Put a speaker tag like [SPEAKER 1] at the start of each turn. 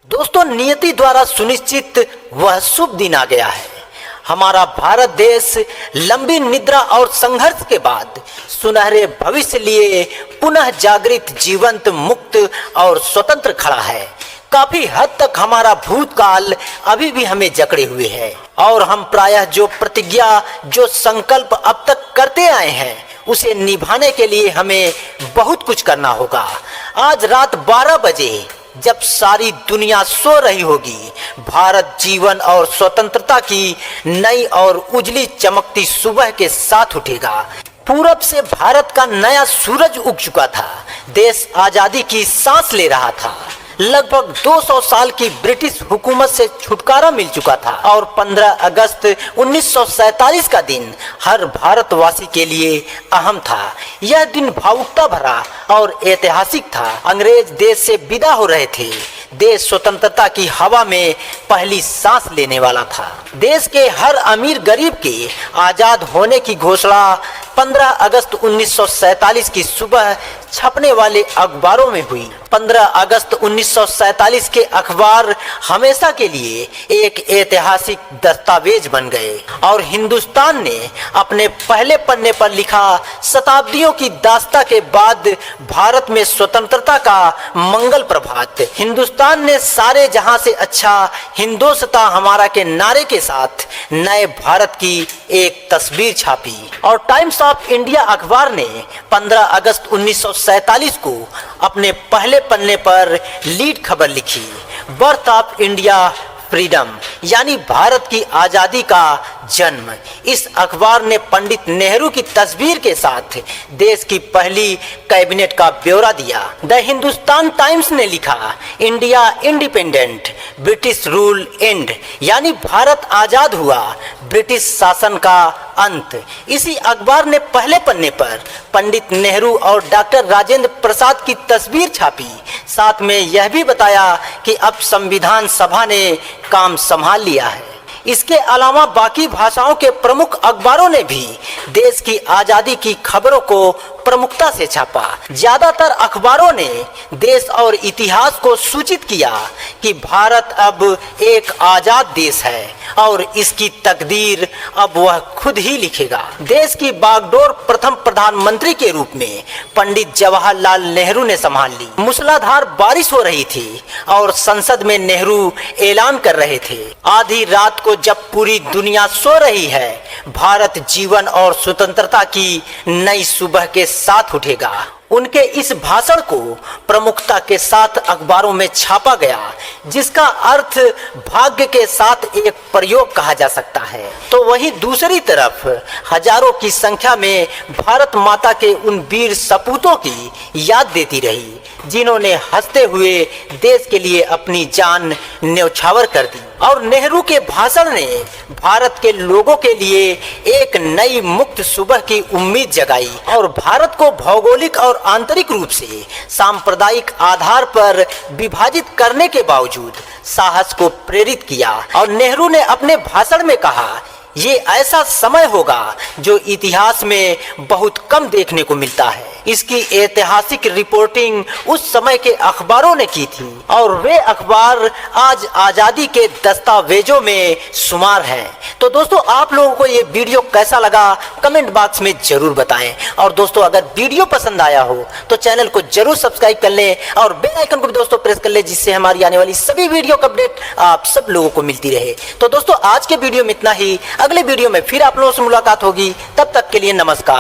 [SPEAKER 1] दोस्तों, नियति द्वारा सुनिश्चित वह शुभ दिन आ गया है। हमारा भारत देश लंबी निद्रा और संघर्ष के बाद सुनहरे भविष्य लिए पुनः जागृत, जीवंत, मुक्त और स्वतंत्र खड़ा है। काफी हद तक हमारा भूतकाल अभी भी हमें जकड़े हुए है और हम प्रायः जो प्रतिज्ञा, जो संकल्प अब तक करते आए हैं, उसे निभाने के लिए हमें बहुत कुछ करना होगा। आज रात 12 बजे जब सारी दुनिया सो रही होगी, भारत जीवन और स्वतंत्रता की नई और उजली चमकती सुबह के साथ उठेगा। पूरब से भारत का नया सूरज उग चुका था। देश आजादी की सांस ले रहा था। लगभग 200 साल की ब्रिटिश हुकूमत से छुटकारा मिल चुका था और 15 अगस्त 1947 का दिन हर भारतवासी के लिए अहम था। यह दिन भावुकता भरा और ऐतिहासिक था। अंग्रेज देश से विदा हो रहे थे। देश स्वतंत्रता की हवा में पहली सांस लेने वाला था। देश के हर अमीर गरीब के आजाद होने की घोषणा 15 अगस्त 1947 की सुबह छपने वाले अखबारों में हुई। 15 अगस्त 1947 के अखबार हमेशा के लिए एक ऐतिहासिक दस्तावेज बन गए और हिंदुस्तान ने अपने पहले पन्ने पर लिखा, शताब्दियों की दास्ता के बाद भारत में स्वतंत्रता का मंगल प्रभात। हिंदुस्तान ने सारे जहां से अच्छा हिंदोस्ता हमारा के नारे के साथ नए भारत की एक तस्वीर छापी और टाइम्स ऑफ इंडिया अखबार ने 15 अगस्त 1947 को अपने पहले पन्ने पर लीड खबर लिखी, बर्थ ऑफ इंडिया फ्रीडम, यानी भारत की आजादी का जन्म। इस अखबार ने पंडित नेहरू की तस्वीर के साथ देश की पहली कैबिनेट का ब्यौरा दिया। द हिंदुस्तान टाइम्स ने लिखा, India independent, British rule and, यानी भारत आजाद हुआ, ब्रिटिश शासन का अंत। इसी अखबार ने पहले पन्ने पर पंडित नेहरू और डॉक्टर राजेंद्र प्रसाद की तस्वीर छापी। साथ में यह भी बताया कि अब संविधान सभा ने काम संभाल लिया है। इसके अलावा बाकी भाषाओं के प्रमुख अखबारों ने भी देश की आजादी की खबरों को प्रमुखता से छापा। ज्यादातर अखबारों ने देश और इतिहास को सूचित किया कि भारत अब एक आजाद देश है और इसकी तकदीर अब वह खुद ही लिखेगा। देश की बागडोर प्रथम प्रधानमंत्री के रूप में पंडित जवाहरलाल नेहरू ने संभाल ली। मूसलाधार बारिश हो रही थी और संसद में नेहरू ऐलान कर रहे थे, आधी रात को जब पूरी दुनिया सो रही है, भारत जीवन और स्वतंत्रता की नई सुबह के साथ उठेगा। उनके इस भाषण को प्रमुखता के साथ अखबारों में छापा गया, जिसका अर्थ भाग्य के साथ एक प्रयोग कहा जा सकता है। तो वहीं दूसरी तरफ हजारों की संख्या में भारत माता के उन वीर सपूतों की याद देती रही, जिन्होंने हंसते हुए देश के लिए अपनी जान न्यौछावर कर दी। और नेहरू के भाषण ने भारत के लोगों के लिए एक नई मुक्त सुबह की उम्मीद जगाई और भारत को भौगोलिक और आंतरिक रूप से सांप्रदायिक आधार पर विभाजित करने के बावजूद साहस को प्रेरित किया। और नेहरू ने अपने भाषण में कहा, ये ऐसा समय होगा जो इतिहास में बहुत कम देखने को मिलता है। इसकी ऐतिहासिक रिपोर्टिंग उस समय के अखबारों ने की थी और वे अखबार आज आजादी के दस्तावेजों में शुमार हैं। तो दोस्तों, आप लोगों को ये वीडियो कैसा लगा कमेंट बॉक्स में जरूर बताएं। और दोस्तों, अगर वीडियो पसंद आया हो तो चैनल को जरूर सब्सक्राइब कर लें और बेल आइकन को भी दोस्तों प्रेस कर लें, जिससे हमारी आने वाली सभी वीडियो का अपडेट आप सब लोगों को मिलती रहे। तो दोस्तों, आज के वीडियो में इतना ही। अगले वीडियो में फिर आप लोगों से मुलाकात होगी। तब तक के लिए नमस्कार।